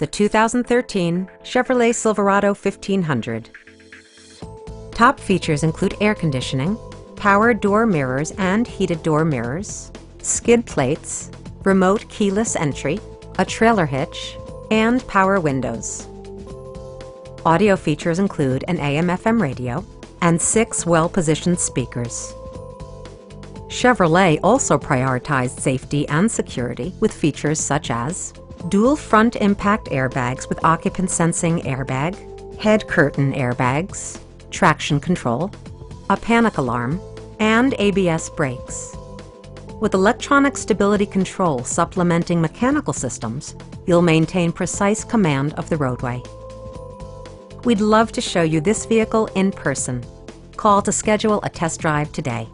the 2013 Chevrolet Silverado 1500. Top features include air conditioning, power door mirrors and heated door mirrors, skid plates, remote keyless entry, a trailer hitch, and power windows. Audio features include an AM/FM radio and 6 well-positioned speakers. Chevrolet also prioritized safety and security with features such as dual front impact airbags with occupant sensing airbag, head curtain airbags, traction control, a panic alarm, and ABS brakes. With electronic stability control supplementing mechanical systems, you'll maintain precise command of the roadway. We'd love to show you this vehicle in person. Call to schedule a test drive today.